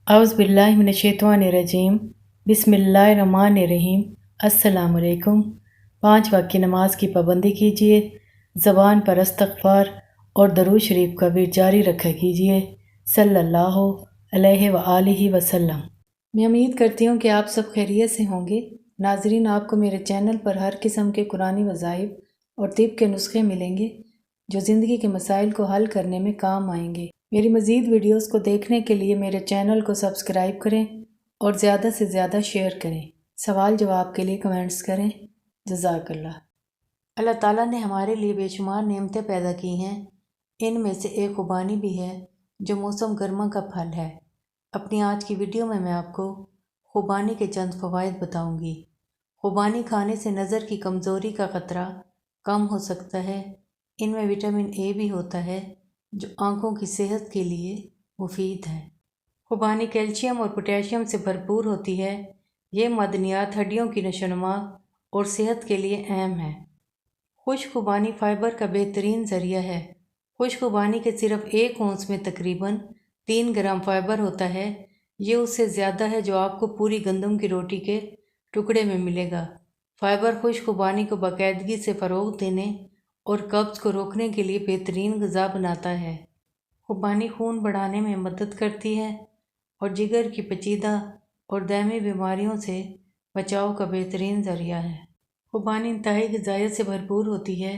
औज़ बिल्लाहि मिनश्शैतानिर्रजीम बिस्मिल्लाहिर्रहमानिर्रहीम। अस्सलामु अलैकुम। 5 वक्त की नमाज की पाबंदी कीजिए। ज़बान पर इस्तग़फ़ार और दरूद शरीफ का विर्द जारी रखा कीजिए सल्लल्लाहु अलैहि व आलिहि वसल्लम। मैं उम्मीद करती हूँ कि आप सब खैरियत से होंगे। नाज़रीन, आपको मेरे चैनल पर हर किस्म के कुरानी वज़ाइफ और तिब के नुस्खे मिलेंगे जो ज़िंदगी के मसाइल को हल करने में काम आएंगे। मेरी मज़ीद वीडियोस को देखने के लिए मेरे चैनल को सब्सक्राइब करें और ज़्यादा से ज़्यादा शेयर करें। सवाल जवाब के लिए कमेंट्स करें। जज़ाकल्लाह। अल्लाह ताला ने हमारे लिए बेशुमार नेमतें पैदा की हैं। इनमें से एक खुबानी भी है जो मौसम गर्मा का फल है। अपनी आज की वीडियो में मैं आपको खुबानी के चंद फ़वाइद बताऊंगी। खुबानी खाने से नज़र की कमज़ोरी का ख़तरा कम हो सकता है। इनमें विटामिन ए भी होता है जो आँखों की सेहत के लिए मुफीद है। खुबानी कैल्शियम और पोटेशियम से भरपूर होती है। ये मदनियात हड्डियों की नशोनुमा और सेहत के लिए अहम है। खुश्क खुबानी फ़ाइबर का बेहतरीन ज़रिया है। खुश्क खुबानी के सिर्फ 1 औंस में तकरीबन 3 ग्राम फ़ाइबर होता है। ये उससे ज़्यादा है जो आपको पूरी गंदम की रोटी के टुकड़े में मिलेगा। फ़ाइबर खुश्क खुबानी को बाकायदगी से फ़रोग़ देने और कब्ज़ को रोकने के लिए बेहतरीन ग़िज़ा बनाता है। खुबानी खून बढ़ाने में मदद करती है और जिगर की पेचीदा और दायमी बीमारियों से बचाव का बेहतरीन ज़रिया है। खुबानी इंतहाई ग़िज़ाइत से भरपूर होती है।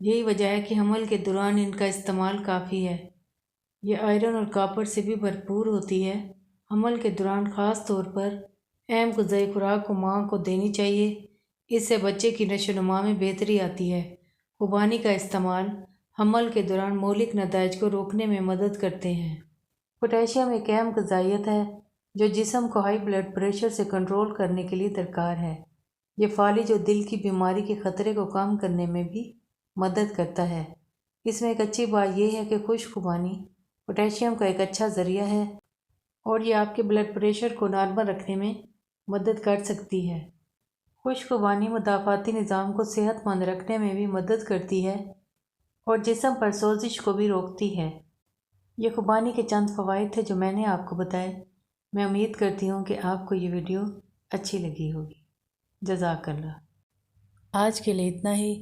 यही वजह है कि हमल के दौरान इनका इस्तेमाल काफ़ी है। यह आयरन और कॉपर से भी भरपूर होती है। हमल के दौरान ख़ास तौर पर अहम ग़िज़ाई खुराक को माँ को देनी चाहिए। इससे बच्चे की नशोनुमा में बेहतरी आती है। खुबानी का इस्तेमाल हमल के दौरान मौलिक नताइज को रोकने में मदद करते हैं। पोटेशियम एक अहम ग़िज़ाइत है जो जिस्म को हाई ब्लड प्रेशर से कंट्रोल करने के लिए दरकार है। ये फालिज और दिल की बीमारी के ख़तरे को कम करने में भी मदद करता है। इसमें एक अच्छी बात यह है कि खुश्क खुबानी पोटेशियम का एक अच्छा ज़रिया है और ये आपके ब्लड प्रेशर को नॉर्मल रखने में मदद कर सकती है। खुश्क खुबानी मुदाफ़ाती निज़ाम को सेहतमंद रखने में भी मदद करती है और जिस्म पर सोजिश को भी रोकती है। ये खुबानी के चंद फ़वाइद थे जो मैंने आपको बताए। मैं उम्मीद करती हूँ कि आपको ये वीडियो अच्छी लगी होगी। जज़ाकल्लाह। आज के लिए इतना ही।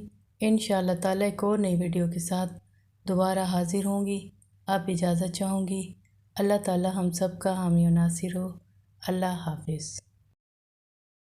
इंशाअल्लाह ताला एक और नई वीडियो के साथ दोबारा हाज़िर होंगी। आप इजाज़त चाहूँगी। अल्लाह ताला हम सब का हामी और नासिर हो। अल्लाह हाफ़िज़।